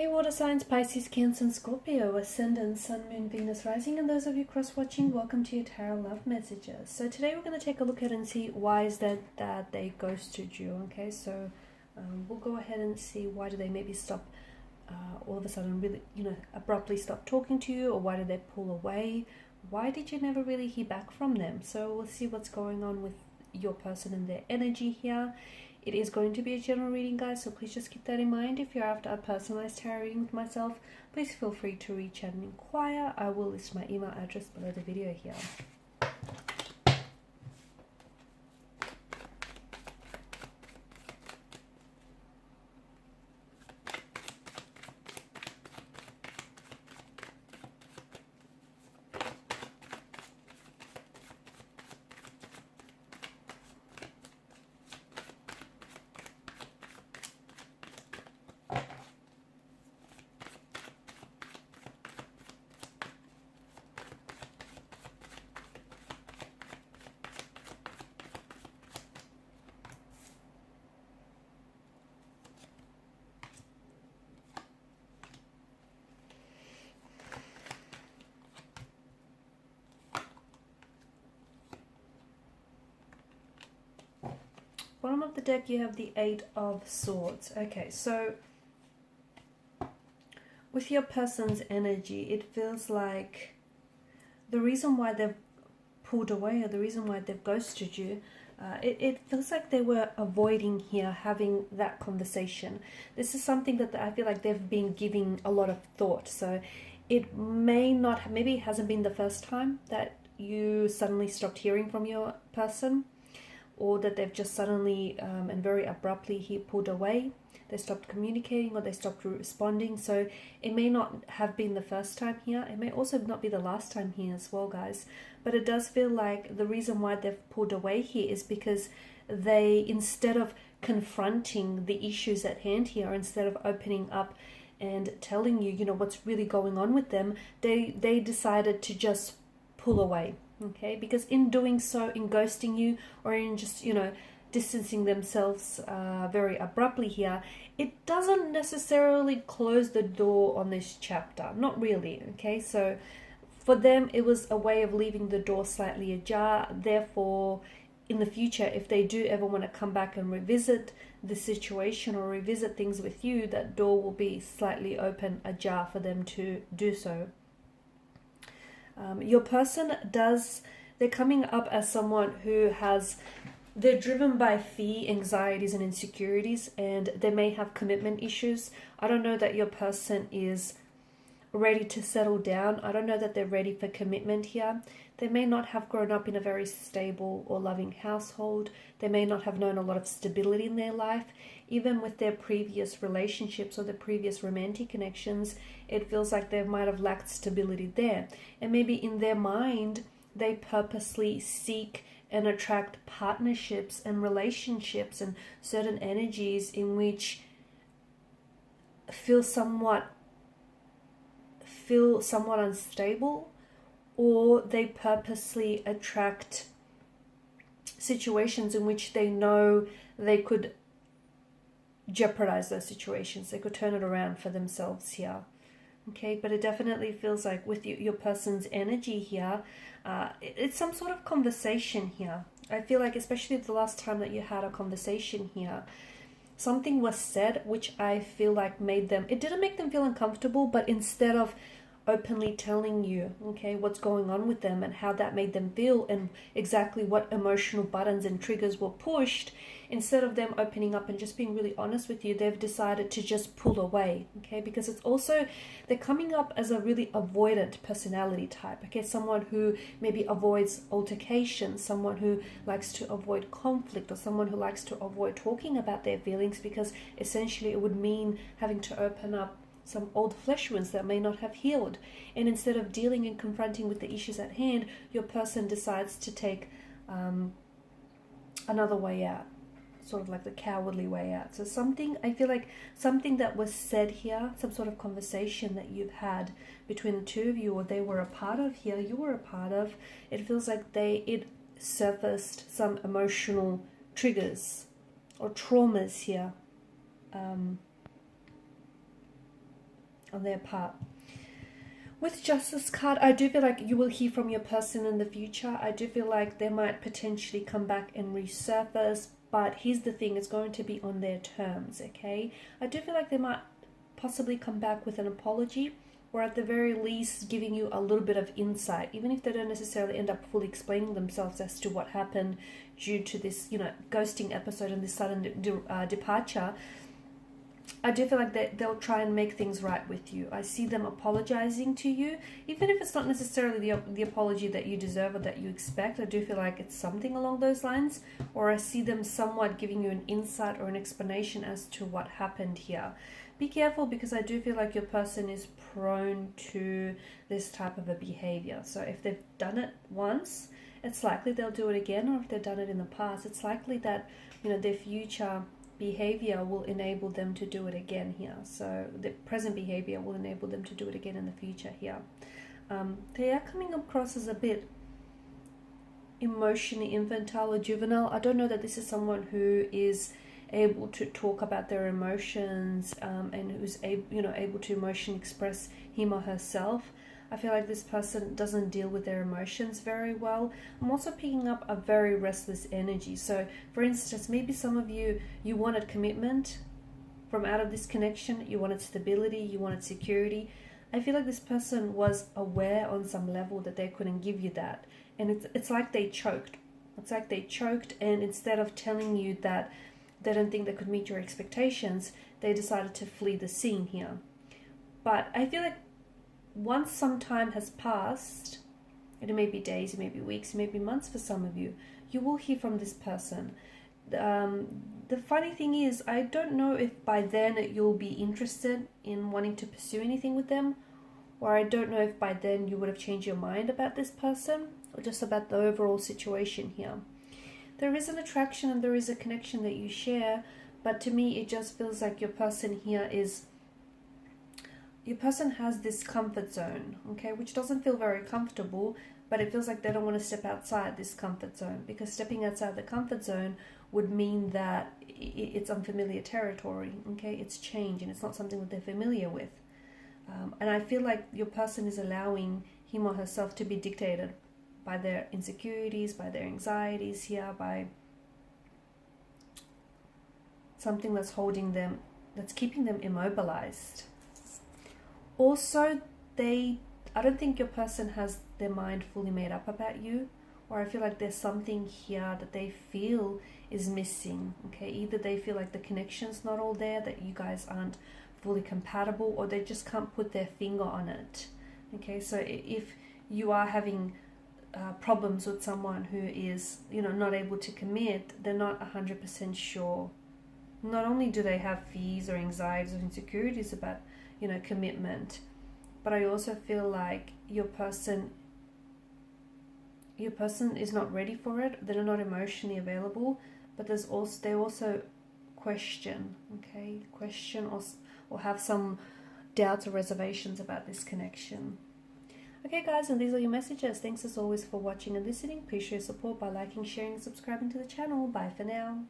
Hey water signs, Pisces, Cancer and Scorpio, Ascendant, Sun, Moon, Venus, Rising, and those of you cross-watching, welcome to your Tarot Love Messages. So today we're going to take a look at and see why is that they ghosted you, okay? So we'll go ahead and see why do they maybe stop all of a sudden really, abruptly stop talking to you, or why did they pull away? Why did you never really hear back from them? So we'll see what's going on with your person and their energy here. It is going to be a general reading, guys, so please just keep that in mind. If you're after a personalized tarot reading with myself, please feel free to reach out and inquire. I will list my email address below the video here. Bottom of the deck, you have the Eight of Swords. Okay, so with your person's energy, it feels like the reason why they've pulled away, or the reason why they've ghosted you, it feels like they were avoiding here having that conversation. This is something that I feel like they've been giving a lot of thought. So it may not, maybe it hasn't been the first time that you suddenly stopped hearing from your person, or that they've just suddenly and very abruptly pulled away. They stopped communicating, or they stopped responding. So it may not have been the first time here. It may also not be the last time here as well, guys. But it does feel like the reason why they've pulled away here is because they, instead of confronting the issues at hand here, instead of opening up and telling you, what's really going on with them, they decided to just pull away. Okay, because in doing so, in ghosting you, or in just, distancing themselves very abruptly here, it doesn't necessarily close the door on this chapter. Not really, okay? So for them, it was a way of leaving the door slightly ajar. Therefore, in the future, if they do ever want to come back and revisit the situation or revisit things with you, that door will be slightly open, ajar for them to do so. Your person they're coming up as someone who they're driven by fear, anxieties, and insecurities, and they may have commitment issues. I don't know that your person is ready to settle down. I don't know that they're ready for commitment here. They may not have grown up in a very stable or loving household. They may not have known a lot of stability in their life. Even with their previous relationships or their previous romantic connections, it feels like they might have lacked stability there. And maybe in their mind, they purposely seek and attract partnerships and relationships and certain energies in which feel somewhat unstable, or they purposely attract situations in which they know they could jeopardize those situations. They could turn it around for themselves here. Okay, but it definitely feels like with your person's energy here, it's some sort of conversation here. I feel like, especially the last time that you had a conversation here, something was said which I feel like it didn't make them feel uncomfortable, but instead of openly telling you, okay, what's going on with them and how that made them feel and exactly what emotional buttons and triggers were pushed, instead of them opening up and just being really honest with you, they've decided to just pull away, okay? Because it's also, they're coming up as a really avoidant personality type, okay? Someone who maybe avoids altercation, someone who likes to avoid conflict, or someone who likes to avoid talking about their feelings, because essentially it would mean having to open up some old flesh wounds that may not have healed. And instead of dealing and confronting with the issues at hand, your person decides to take another way out, sort of like the cowardly way out. So I feel like something that was said here, some sort of conversation that you've had between the two of you, or they were a part of here, you were a part of, it feels like it surfaced some emotional triggers or traumas here. on their part. With Justice card, I do feel like you will hear from your person in the future. I do feel like they might potentially come back and resurface, but here's the thing, it's going to be on their terms, okay? I do feel like they might possibly come back with an apology, or at the very least giving you a little bit of insight, even if they don't necessarily end up fully explaining themselves as to what happened due to this, ghosting episode and this sudden departure. I do feel like they'll try and make things right with you. I see them apologizing to you, even if it's not necessarily the apology that you deserve or that you expect. I do feel like it's something along those lines, or I see them somewhat giving you an insight or an explanation as to what happened here. Be careful, because I do feel like your person is prone to this type of a behavior. So if they've done it once, it's likely they'll do it again, or if they've done it in the past, it's likely that their future behavior will enable them to do it again here. So the present behavior will enable them to do it again in the future here. They are coming across as a bit emotionally infantile or juvenile. I don't know that this is someone who is able to talk about their emotions and who's able to emotionally express him or herself. I feel like this person doesn't deal with their emotions very well. I'm also picking up a very restless energy. So, for instance, maybe some of you wanted commitment from out of this connection. You wanted stability. You wanted security. I feel like this person was aware on some level that they couldn't give you that. And it's like they choked. It's like they choked, and instead of telling you that they don't think they could meet your expectations, they decided to flee the scene here. But I feel like once some time has passed, it may be days, it may be weeks, it may be months for some of you, you will hear from this person. The funny thing is, I don't know if by then you'll be interested in wanting to pursue anything with them, or I don't know if by then you would have changed your mind about this person, or just about the overall situation here. There is an attraction and there is a connection that you share, but to me it just feels like your person here has this comfort zone, okay, which doesn't feel very comfortable, but it feels like they don't want to step outside this comfort zone, because stepping outside the comfort zone would mean that it's unfamiliar territory, okay, it's change, and it's not something that they're familiar with. And I feel like your person is allowing him or herself to be dictated by their insecurities, by their anxieties here, by something that's holding them, that's keeping them immobilized. Also, I don't think your person has their mind fully made up about you, or I feel like there's something here that they feel is missing, okay? Either they feel like the connection's not all there, that you guys aren't fully compatible, or they just can't put their finger on it, okay? So if you are having problems with someone who is, not able to commit, they're not 100% sure. Not only do they have fears or anxieties or insecurities about commitment, but I also feel like your person is not ready for it. They're not emotionally available, but they also question, okay, or have some doubts or reservations about this connection. Okay guys, and these are your messages. Thanks as always for watching and listening. Please show your support by liking, sharing and subscribing to the channel. Bye for now.